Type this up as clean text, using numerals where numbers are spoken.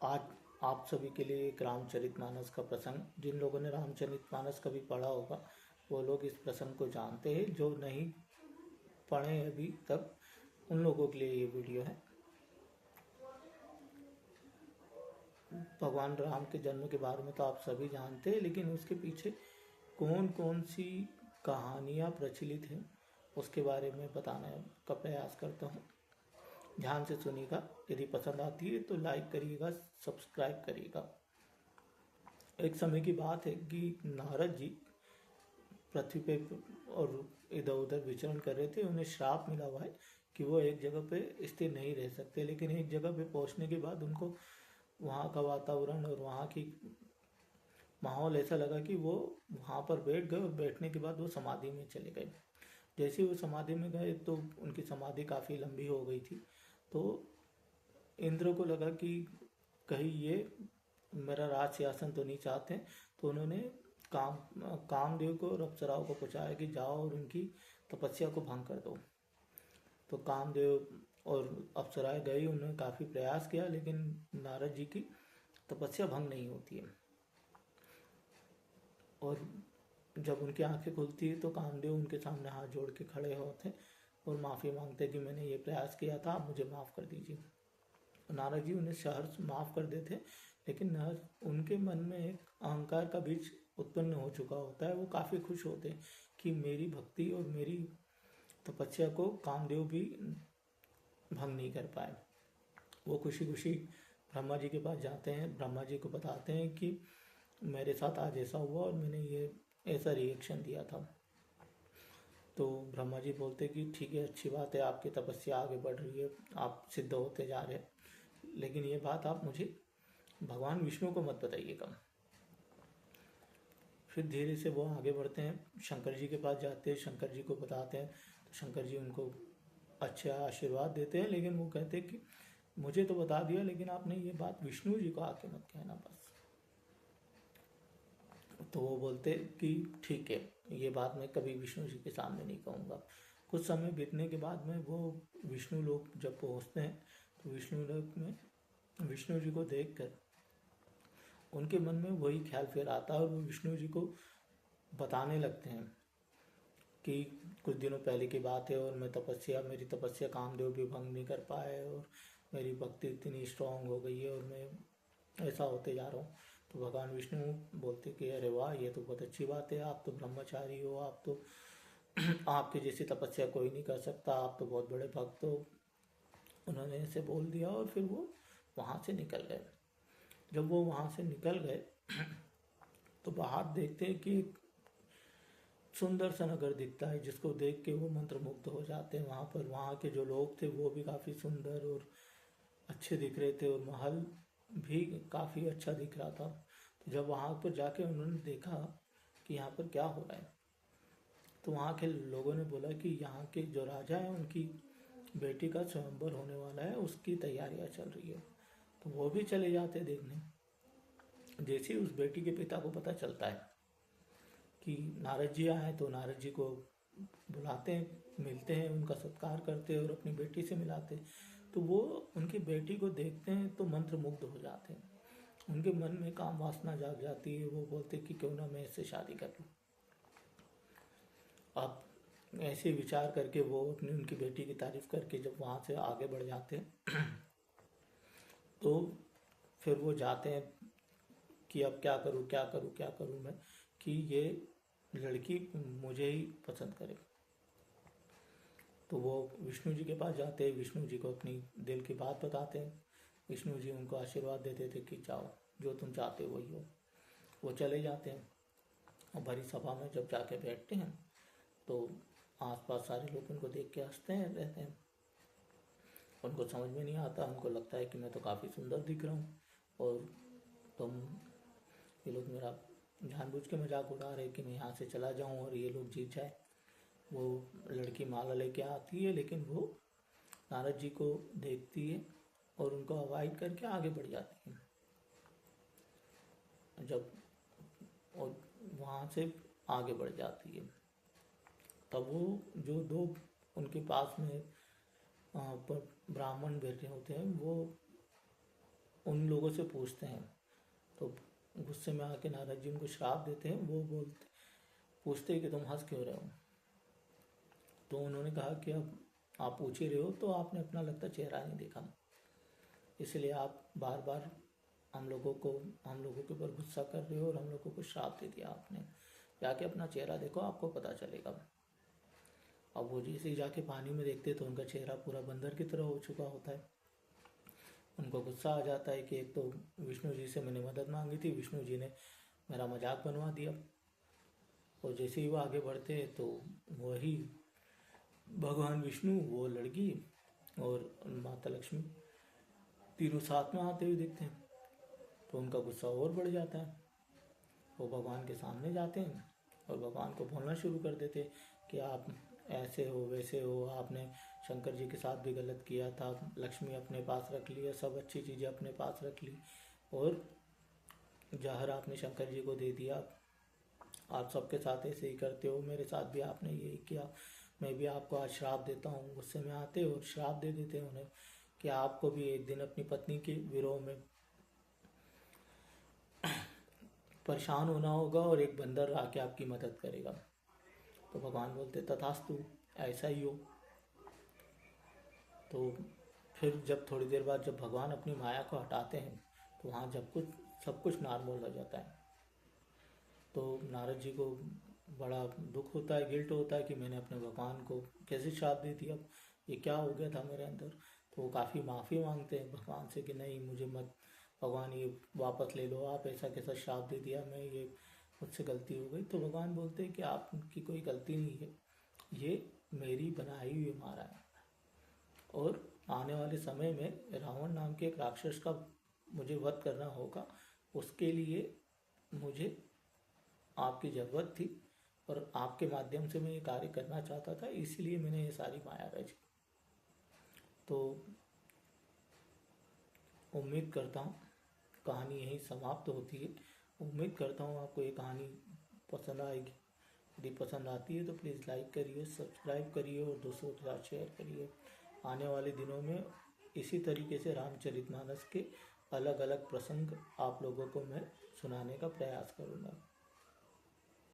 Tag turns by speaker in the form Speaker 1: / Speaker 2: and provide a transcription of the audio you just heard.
Speaker 1: आज आप सभी के लिए एक रामचरितमानस का प्रसंग। जिन लोगों ने रामचरितमानस कभी पढ़ा होगा वो लोग इस प्रसंग को जानते हैं, जो नहीं पढ़े अभी तक उन लोगों के लिए ये वीडियो है। भगवान राम के जन्म के बारे में तो आप सभी जानते हैं, लेकिन उसके पीछे कौन कौन सी कहानियाँ प्रचलित हैं उसके बारे में बताने का प्रयास करता हूँ। ध्यान से सुनिएगा। यदि पसंद आती है तो लाइक करिएगा, सब्सक्राइब करिएगा। एक समय की बात है कि नारद जी पृथ्वी पे और इधर उधर विचरण कर रहे थे। उन्हें श्राप मिला हुआ है कि वो एक जगह पे स्थिर नहीं रह सकते, लेकिन एक जगह पे पहुंचने के बाद उनको वहाँ का वातावरण और वहाँ की माहौल ऐसा लगा कि वो वहाँ पर बैठ गए, और बैठने के बाद वो समाधि में चले गए। जैसे ही वो समाधि में गए तो उनकी समाधि काफ़ी लंबी हो गई थी। तो इंद्र को लगा कि कहीं ये मेरा राज सिंहासन तो नहीं चाहते, तो उन्होंने कामदेव को और अप्सराओं को पूछा कि जाओ और उनकी तपस्या को भंग कर दो। तो कामदेव और अप्सराएं गई, उन्होंने काफ़ी प्रयास किया, लेकिन नारद जी की तपस्या भंग नहीं होती है। और जब उनकी आंखें खुलती है तो कामदेव उनके सामने हाथ जोड़ के खड़े होते और माफ़ी मांगते कि मैंने ये प्रयास किया था, आप मुझे माफ़ कर दीजिए। नारद जी उन्हें सहर्ष माफ़ कर देते, लेकिन उनके मन में एक अहंकार का बीज उत्पन्न हो चुका होता है। वो काफ़ी खुश होते हैं कि मेरी भक्ति और मेरी तपस्या को कामदेव भी भंग नहीं कर पाए। वो खुशी खुशी ब्रह्मा जी के पास जाते हैं, ब्रह्मा जी को बताते हैं कि मेरे साथ आज ऐसा हुआ और मैंने ये ऐसा रिएक्शन दिया था। तो ब्रह्मा जी बोलते कि ठीक है, अच्छी बात है, आपकी तपस्या आगे बढ़ रही है, आप सिद्ध होते जा रहे हैं, लेकिन ये बात आप मुझे भगवान विष्णु को मत बताइएगा। फिर धीरे से वो आगे बढ़ते हैं, शंकर जी के पास जाते हैं, शंकर जी को बताते हैं। तो शंकर जी उनको अच्छा आशीर्वाद देते हैं, लेकिन वो कहते हैं कि मुझे तो बता दिया, लेकिन आपने ये बात विष्णु जी को आके मत कहना बस। तो वो बोलते कि ठीक है, ये बात मैं कभी विष्णु जी के सामने नहीं कहूँगा। कुछ समय बीतने के बाद में वो विष्णु लोक जब पहुँचते हैं तो विष्णु लोक में विष्णु जी को देखकर उनके मन में वही ख्याल फिर आता है, और वो विष्णु जी को बताने लगते हैं कि कुछ दिनों पहले की बात है और मेरी तपस्या कामदेव भी भंग नहीं कर पाए, और मेरी भक्ति इतनी स्ट्रांग हो गई है और मैं ऐसा होते जा रहा हूँ। तो भगवान विष्णु बोलते कि अरे वाह, ये तो बहुत अच्छी बात है, आप तो ब्रह्मचारी हो, आप तो आपके जैसी तपस्या कोई नहीं कर सकता, आप तो बहुत बड़े भक्त हो। उन्होंने ऐसे बोल दिया और फिर वो वहाँ से निकल गए। जब वो वहाँ से निकल गए तो बाहर देखते हैं कि एक सुंदर सा नगर दिखता है, जिसको देख के वो मंत्रमुग्ध हो जाते हैं। वहाँ पर वहाँ के जो लोग थे वो भी काफ़ी सुंदर और अच्छे दिख रहे थे, और महल भी काफ़ी अच्छा दिख रहा था। तो जब वहाँ पर जाके उन्होंने देखा कि यहाँ पर क्या हो रहा है, तो वहाँ के लोगों ने बोला कि यहाँ के जो राजा हैं उनकी बेटी का स्वयंवर होने वाला है, उसकी तैयारियाँ चल रही है। तो वो भी चले जाते देखने। जैसे ही उस बेटी के पिता को पता चलता है कि नारद जी आए, तो नारद जी को बुलाते हैं, मिलते हैं, उनका सत्कार करते हैं और अपनी बेटी से मिलाते हैं। तो वो उनकी बेटी को देखते हैं तो मंत्रमुग्ध हो जाते हैं। उनके मन में काम वासना जाग जाती है। वो बोलते कि क्यों ना मैं इससे शादी कर लूँ। अब ऐसे विचार करके वो अपनी उनकी बेटी की तारीफ करके जब वहाँ से आगे बढ़ जाते हैं तो फिर वो जाते हैं कि अब क्या करूँ क्या करूँ क्या करूँ मैं, कि ये लड़की मुझे ही पसंद करे। तो वो विष्णु जी के पास जाते हैं, विष्णु जी को अपनी दिल की बात बताते हैं। विष्णु जी उनको आशीर्वाद देते थे कि जाओ, जो तुम चाहते हो वही हो। वो चले जाते हैं और भरी सभा में जब जाके बैठते हैं तो आसपास सारे लोग उनको देख के हंसते हैं रहते हैं। उनको समझ में नहीं आता, उनको लगता है कि मैं तो काफ़ी सुंदर दिख रहा हूँ और तुम ये लोग मेरा जानबूझ के मजाक उड़ा रहे कि मैं यहाँ से चला जाऊँ और ये लोग जीत जाए। वो लड़की माला लेके आती है, लेकिन वो नारद जी को देखती है और उनको अवॉइड करके आगे बढ़ जाती है। जब और वहाँ से आगे बढ़ जाती है तब वो जो दो उनके पास में पर ब्राह्मण बैठे होते हैं वो उन लोगों से पूछते हैं। तो गुस्से में आके नारद जी उनको श्राप देते हैं। वो बोलते पूछते हैं कि तुम हंस क्यों रहे हो। तो उन्होंने कहा कि अब आप पूछ ही रहे हो तो आपने अपना लगता चेहरा नहीं देखा, इसलिए आप बार बार हम लोगों के ऊपर गुस्सा कर रहे हो और हम लोगों को श्राप दे दिया आपने। जाके अपना चेहरा देखो, आपको पता चलेगा। अब वो जैसे ही जाके पानी में देखते तो उनका चेहरा पूरा बंदर की तरह हो चुका होता है। उनको गुस्सा आ जाता है कि एक तो विष्णु जी से मैंने मदद मांगी थी, विष्णु जी ने मेरा मजाक बनवा दिया। और जैसे ही वो आगे बढ़ते हैं तो वही भगवान विष्णु, वो लड़की और माता लक्ष्मी तीनों साथ में आते हुए दिखते हैं। तो उनका गुस्सा और बढ़ जाता है। वो भगवान के सामने जाते हैं और भगवान को बोलना शुरू कर देते हैं कि आप ऐसे हो वैसे हो, आपने शंकर जी के साथ भी गलत किया था, लक्ष्मी अपने पास रख लिया, सब अच्छी चीज़ें अपने पास रख ली और जहर आपने शंकर जी को दे दिया। आप सबके साथ ऐसे ही करते हो, मेरे साथ भी आपने यही किया, मैं भी आपको आज श्राप देता हूँ। गुस्से में आते और श्राप दे देते हैं उन्हें कि आपको भी एक दिन अपनी पत्नी के विरोह में परेशान होना होगा और एक बंदर आके आपकी मदद करेगा। तो भगवान बोलते तथास्तु, ऐसा ही हो। तो फिर जब थोड़ी देर बाद जब भगवान अपनी माया को हटाते हैं तो वहाँ जब कुछ सब कुछ नॉर्मल हो जाता है। तो नारद जी को बड़ा दुख होता है, गिल्ट होता है कि मैंने अपने भगवान को कैसे श्राप दे दिया, ये क्या हो गया था मेरे अंदर। तो वो काफ़ी माफ़ी मांगते हैं भगवान से कि नहीं मुझे मत, भगवान ये वापस ले लो, आप ऐसा कैसा श्राप दे दिया, मैं ये मुझसे गलती हो गई। तो भगवान बोलते हैं कि आपकी कोई गलती नहीं है, ये मेरी बनाई हुई मारा है और आने वाले समय में रावण नाम के एक राक्षस का मुझे वध करना होगा, उसके लिए मुझे आपकी ज़रूरत थी और आपके माध्यम से मैं ये कार्य करना चाहता था, इसलिए मैंने ये सारी माया रची। तो उम्मीद करता हूँ कहानी यहीं समाप्त होती है। उम्मीद करता हूँ आपको ये कहानी पसंद आएगी। यदि पसंद आती है तो प्लीज़ लाइक करिए, सब्सक्राइब करिए और दोस्तों के साथ शेयर करिए। आने वाले दिनों में इसी तरीके से रामचरितमानस के अलग अलग प्रसंग आप लोगों को मैं सुनाने का प्रयास करूँगा।